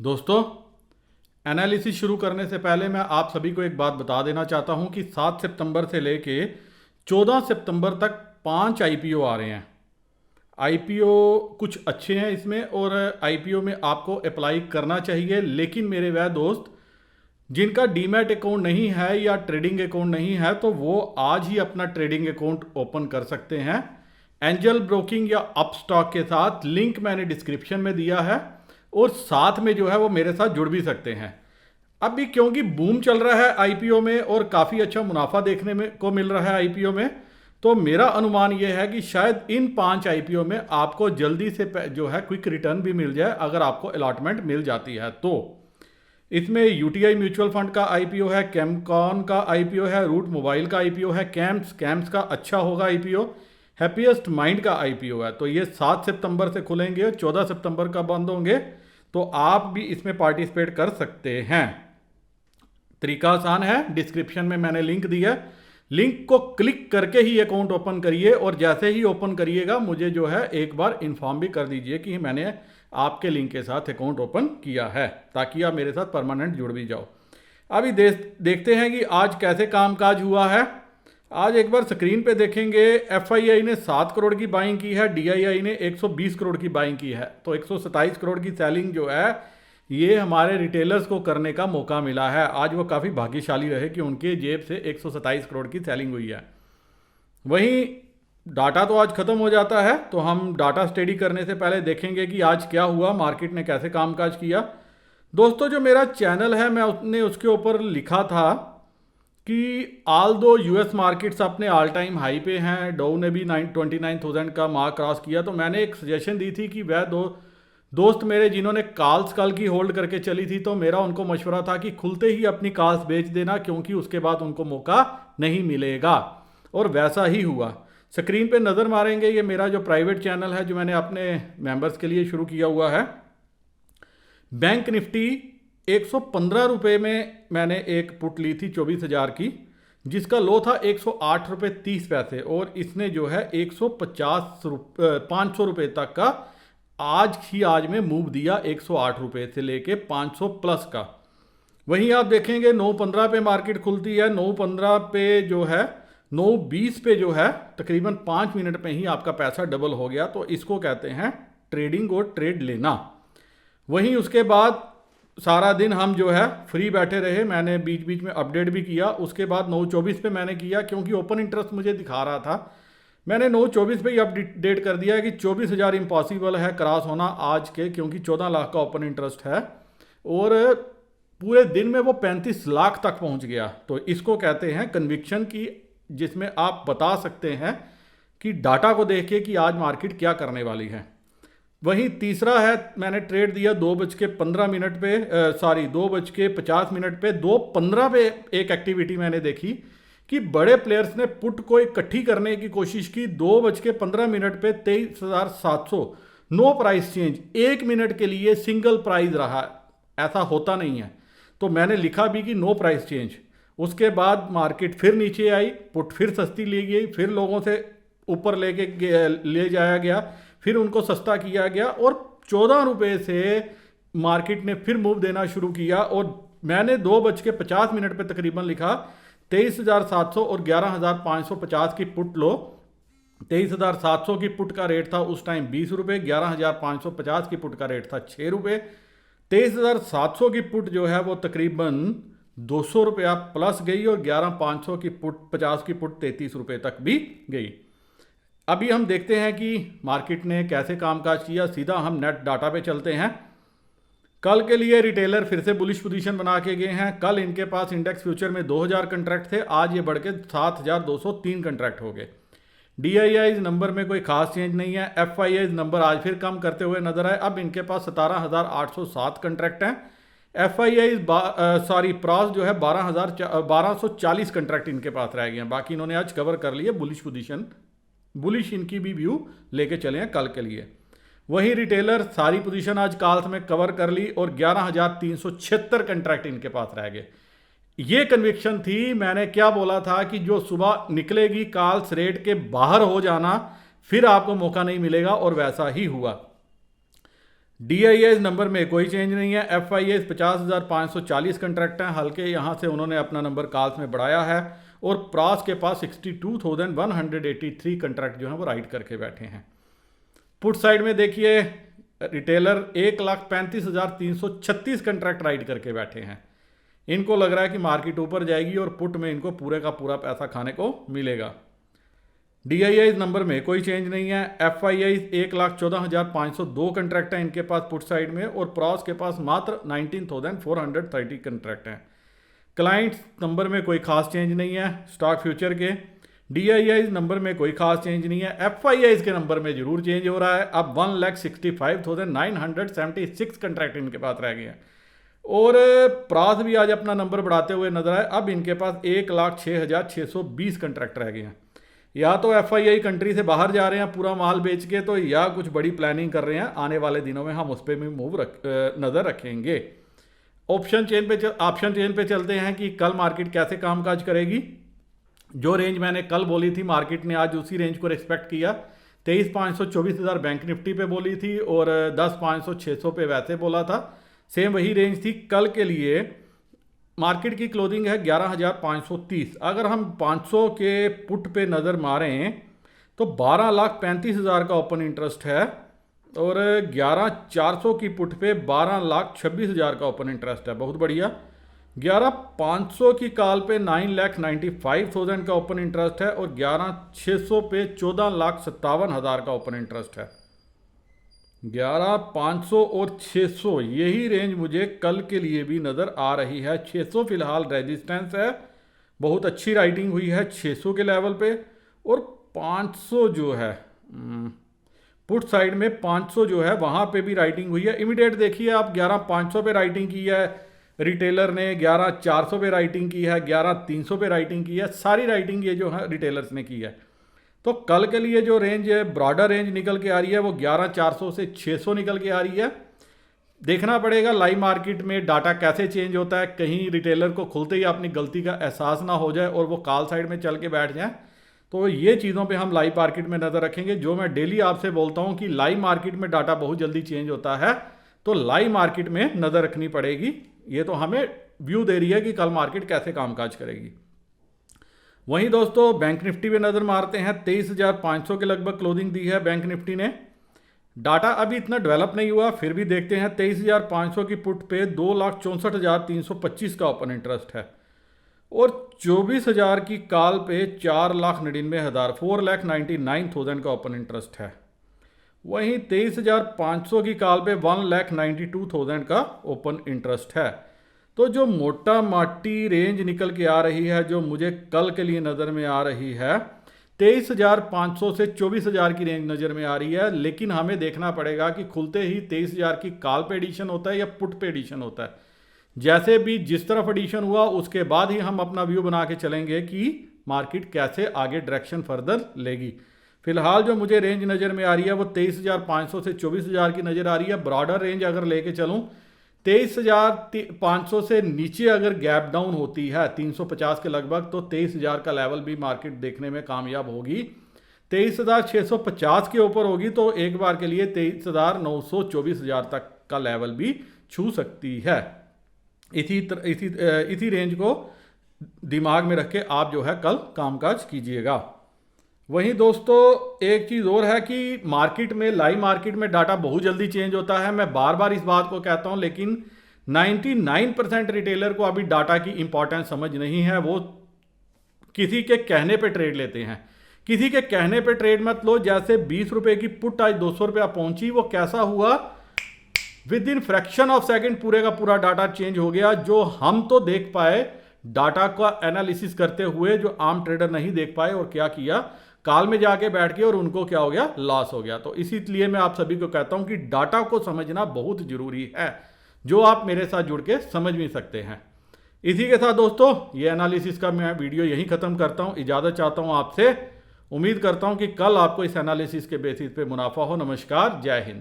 दोस्तों, एनालिसिस शुरू करने से पहले मैं आप सभी को एक बात बता देना चाहता हूं कि 7 सितंबर से लेके 14 सितंबर तक 5 आईपीओ आ रहे हैं। आईपीओ कुछ अच्छे हैं इसमें और आईपीओ में आपको अप्लाई करना चाहिए, लेकिन मेरे वह दोस्त जिनका डीमैट अकाउंट नहीं है या ट्रेडिंग अकाउंट नहीं है तो वो आज ही अपना ट्रेडिंग अकाउंट ओपन कर सकते हैं एंजल ब्रोकिंग या अपस्टॉक के साथ। लिंक मैंने डिस्क्रिप्शन में दिया है और साथ में जो है वो मेरे साथ जुड़ भी सकते हैं। अभी क्योंकि बूम चल रहा है आईपीओ में और काफ़ी अच्छा मुनाफा देखने में को मिल रहा है आईपीओ में, तो मेरा अनुमान यह है कि शायद इन 5 आईपीओ में आपको जल्दी से जो है क्विक रिटर्न भी मिल जाए अगर आपको अलॉटमेंट मिल जाती है तो। इसमें यूटीआई म्यूचुअल फंड का आईपीओ है, कैमकॉन का आईपीओ है, रूट मोबाइल का आईपीओ है, कैम्स का अच्छा होगा आईपीओ, हैप्पीएस्ट माइंड का आईपीओ है। तो ये 7 सितंबर से खुलेंगे, 14 सितंबर का बंद होंगे, तो आप भी इसमें पार्टिसिपेट कर सकते हैं। तरीका आसान है, डिस्क्रिप्शन में मैंने लिंक दिया, लिंक को क्लिक करके ही अकाउंट ओपन करिए और जैसे ही ओपन करिएगा मुझे जो है एक बार इन्फॉर्म भी कर दीजिए कि मैंने आपके लिंक के साथ अकाउंट ओपन किया है, ताकि आप मेरे साथ परमानेंट जुड़ भी जाओ। अभी देखते हैं कि आज कैसे कामकाज हुआ है। आज एक बार स्क्रीन पे देखेंगे, एफआईआई ने 7 करोड़ की बाइंग की है, डीआईआई ने 120 करोड़ की बाइंग की है, तो 127 करोड़ की सेलिंग जो है ये हमारे रिटेलर्स को करने का मौका मिला है। आज वो काफ़ी भाग्यशाली रहे कि उनके जेब से 127 करोड़ की सेलिंग हुई है। वहीं डाटा तो आज ख़त्म हो जाता है, तो हम डाटा स्टडी करने से पहले देखेंगे कि आज क्या हुआ, मार्केट ने कैसे कामकाज किया। दोस्तों, जो मेरा चैनल है मैंने उसके ऊपर लिखा था कि ऑल दो यूएस मार्केट्स अपने ऑल टाइम हाई पे हैं, डाउ ने भी 29,000 का मार्क क्रॉस किया, तो मैंने एक सजेशन दी थी कि वह दोस्त मेरे जिन्होंने कॉल्स कल की होल्ड करके चली थी, तो मेरा उनको मशवरा था कि खुलते ही अपनी कॉल्स बेच देना, क्योंकि उसके बाद उनको मौका नहीं मिलेगा, और वैसा ही हुआ। स्क्रीन पे नज़र मारेंगे, ये मेरा जो प्राइवेट चैनल है जो मैंने अपने मेंबर्स के लिए शुरू किया हुआ है। बैंक निफ्टी 115 रुपये में मैंने एक पुट ली थी 24,000 की, जिसका लो था 108 रुपये 30 पैसे, और इसने जो है 500 रुपये तक का आज में मूव दिया, 108 रुपये से लेके 500 प्लस का। वहीं आप देखेंगे 9:15 पे मार्केट खुलती है, 9:15 पे जो है 9:20 पे जो है तकरीबन 5 मिनट में ही आपका पैसा डबल हो गया, तो इसको कहते हैं ट्रेडिंग और ट्रेड लेना। वहीं उसके बाद सारा दिन हम जो है फ्री बैठे रहे, मैंने बीच बीच में अपडेट भी किया। उसके बाद 9:24 पे मैंने किया, क्योंकि ओपन इंटरेस्ट मुझे दिखा रहा था, मैंने 9:24 पे ही अपडेट कर दिया है कि 24,000 इम्पॉसिबल है क्रॉस होना आज के, क्योंकि 14 लाख का ओपन इंटरेस्ट है और पूरे दिन में वो 35 लाख तक पहुंच गया। तो इसको कहते हैं कन्विक्शन की, जिसमें आप बता सकते हैं कि डाटा को देख के कि आज मार्केट क्या करने वाली है। वहीं तीसरा है, मैंने ट्रेड दिया 2:15 पे, 2:50 पे, 2:15 पे एक एक्टिविटी मैंने देखी कि बड़े प्लेयर्स ने पुट को इकट्ठी करने की कोशिश की। 2:15 पे 23,700 नो प्राइस चेंज, 1 मिनट के लिए सिंगल प्राइस रहा, ऐसा होता नहीं है, तो मैंने लिखा भी कि नो प्राइस चेंज। उसके बाद मार्केट फिर नीचे आई, पुट फिर सस्ती ली गई, फिर लोगों से ऊपर ले जाया गया, फिर उनको सस्ता किया गया, और 14 रुपये से मार्केट ने फिर मूव देना शुरू किया। और मैंने 2:50 पे तकरीबन लिखा 23,700 और 11,550 की पुट लो। 23,700 की पुट का रेट था उस टाइम 20 रुपये, 11,550 की पुट का रेट था 6 रुपये। 23,700 की पुट जो है वो तकरीबन 200 रुपया प्लस गई, और 11,500 की पुट 50 की पुट 33 रुपये तक भी गई। अभी हम देखते हैं कि मार्केट ने कैसे कामकाज किया। सीधा हम नेट डाटा पे चलते हैं। कल के लिए रिटेलर फिर से बुलिश पोजीशन बना के गए हैं। कल इनके पास इंडेक्स फ्यूचर में 2,000 कंट्रैक्ट थे, आज ये बढ़ के 7,203 कंट्रैक्ट हो गए। डीआईआई नंबर में कोई खास चेंज नहीं है। एफआईआई नंबर आज फिर कम करते हुए नजर आए, अब इनके पास 17,807 कंट्रैक्ट हैं। एफआईआई प्रॉस जो है 1240 कंट्रैक्ट इनके पास रह गए हैं। बाकी इन्होंने आज कवर कर लिए बुलिश पोजीशन, बुलिश इनकी भी व्यू लेके चले हैं कल के लिए। वहीं रिटेलर सारी पोजीशन आज कॉल्स में कवर कर ली और 11,376 कंट्रैक्ट इनके पास रह गए। ये कन्विक्शन थी, मैंने क्या बोला था कि जो सुबह निकलेगी कॉल्स रेट के बाहर हो जाना, फिर आपको मौका नहीं मिलेगा, और वैसा ही हुआ। DIAs नंबर में कोई चेंज नहीं है। FIAs 50,540 कंट्रैक्ट हैं, हल्के यहाँ से उन्होंने अपना नंबर कॉल्स में बढ़ाया है। और प्रास के पास 62,183 कंट्रैक्ट जो हैं वो राइट करके बैठे हैं। पुट साइड में देखिए रिटेलर 1,35,336 कंट्रैक्ट राइट करके बैठे हैं। इनको लग रहा है कि मार्केट ऊपर जाएगी और पुट में इनको पूरे का पूरा पैसा खाने को मिलेगा। DIAs नंबर में कोई चेंज नहीं है। FIAs 1,14,502 कंट्रैक्ट हैं इनके पास पुट साइड में, और प्रॉस के पास मात्र 19,430 कंट्रैक्ट हैं। क्लाइंट्स नंबर में कोई खास चेंज नहीं है स्टॉक फ्यूचर के। DIAs नंबर में कोई खास चेंज नहीं है। FIAs के नंबर में जरूर चेंज हो रहा है। अब 1,65,976 कंट्रैक्ट इनके पास रह गए हैं। और प्रास भी आज अपना नंबर बढ़ाते हुए नजर आए। अब इनके पास 1,06,620 कंट्रैक्ट रह गए हैं। या तो FII कंट्री से बाहर जा रहे हैं पूरा माल बेच के, तो या कुछ बड़ी प्लानिंग कर रहे हैं। आने वाले दिनों में हम उस पर भी नज़र रखेंगे। ऑप्शन चेन पे चलते हैं कि कल मार्केट कैसे कामकाज करेगी। जो रेंज मैंने कल बोली थी मार्केट ने आज उसी रेंज को रिस्पेक्ट किया। 23,524,000 बैंक निफ्टी पे बोली थी और 10,500-600 पे वैसे बोला था। सेम वही रेंज थी कल के लिए। मार्केट की क्लोजिंग है 11,530। अगर हम 500 के पुट पे नज़र मारें तो 12,35,000 का ओपन इंटरेस्ट है और 11,400 की पुट पे 12,26,000 का ओपन इंटरेस्ट है। बहुत बढ़िया। 11,500 की कॉल पे 9,95,000 का ओपन इंटरेस्ट है और 11,600 पे 14,57,000 का ओपन इंटरेस्ट है। 11,500 और 600 यही रेंज मुझे कल के लिए भी नज़र आ रही है। 600 फिलहाल रेजिस्टेंस है, बहुत अच्छी राइटिंग हुई है 600 के लेवल पे। और 500 जो है पुट साइड में 500 जो है वहाँ पे भी राइटिंग हुई है। इमीडिएट देखिए आप 11,500 पे राइटिंग की है रिटेलर ने, 11,400 पे राइटिंग की है, 11,300 पे राइटिंग की है। सारी राइटिंग ये जो है रिटेलर्स ने की है। तो कल के लिए जो रेंज है ब्रॉडर रेंज निकल के आ रही है वो 11,400 से 600 निकल के आ रही है। देखना पड़ेगा लाइव मार्केट में डाटा कैसे चेंज होता है। कहीं रिटेलर को खुलते ही अपनी गलती का एहसास ना हो जाए और वो कॉल साइड में चल के बैठ जाए। तो ये चीज़ों पे हम लाइव मार्केट में नज़र रखेंगे। जो मैं डेली आपसे बोलता हूँ कि लाइव मार्केट में डाटा बहुत जल्दी चेंज होता है, तो लाइव मार्केट में नज़र रखनी पड़ेगी। ये तो हमें व्यू दे रही है कि कल मार्केट कैसे कामकाज करेगी। वहीं दोस्तों बैंक निफ्टी पे नज़र मारते हैं। 23,500 के लगभग क्लोजिंग दी है बैंक निफ्टी ने। डाटा अभी इतना डेवलप नहीं हुआ, फिर भी देखते हैं। 23,500 की पुट पे 2,64,325 का ओपन इंटरेस्ट है और 24,000 की कॉल पे 4,99,000 4,99,000 का ओपन इंटरेस्ट है। वहीं 23,500 की कॉल पे 1,92,000 का ओपन इंटरेस्ट है। तो जो मोटा माटी रेंज निकल के आ रही है, जो मुझे कल के लिए नज़र में आ रही है, 23,500 से 24,000 की रेंज नज़र में आ रही है। लेकिन हमें देखना पड़ेगा कि खुलते ही 23,000 की कॉल पे एडिशन होता है या पुट पे एडिशन होता है। जैसे भी जिस तरफ एडिशन हुआ उसके बाद ही हम अपना व्यू बना के चलेंगे कि मार्केट कैसे आगे डायरेक्शन फर्दर लेगी। फिलहाल जो मुझे रेंज नज़र में आ रही है वो 23,500 से 24,000 की नज़र आ रही है। ब्रॉडर रेंज अगर लेके चलूँ 23,500 से नीचे अगर गैप डाउन होती है 350 के लगभग, तो 23,000 का लेवल भी मार्केट देखने में कामयाब होगी। 23,650 के ऊपर होगी तो एक बार के लिए 23,900 24,000 तक का लेवल भी छू सकती है। इसी रेंज को दिमाग में रख के आप जो है कल कामकाज कीजिएगा। वहीं दोस्तों एक चीज़ और है कि मार्केट में लाइव मार्केट में डाटा बहुत जल्दी चेंज होता है। मैं बार बार इस बात को कहता हूं, लेकिन 99% रिटेलर को अभी डाटा की इंपॉर्टेंस समझ नहीं है। वो किसी के कहने पे ट्रेड लेते हैं। किसी के कहने पे ट्रेड मत लो। जैसे 20 रुपए की पुट आज 200 रुपया पहुंची, वो कैसा हुआ, with in fraction of second पूरे का पूरा डाटा चेंज हो गया। जो हम तो देख पाए डाटा का एनालिसिस करते हुए, जो आम ट्रेडर नहीं देख पाए। और क्या किया, कॉल में जाके बैठ के और उनको क्या हो गया, लॉस हो गया। तो इसीलिए मैं आप सभी को कहता हूं कि डाटा को समझना बहुत जरूरी है, जो आप मेरे साथ जुड़ के समझ भी सकते हैं। इसी के साथ दोस्तों ये एनालिसिस का मैं वीडियो यहीं खत्म करता हूं। इजाजत चाहता हूं आपसे। उम्मीद करता हूं कि कल आपको इस एनालिसिस के बेसिस पे मुनाफा हो। नमस्कार, जय हिंद।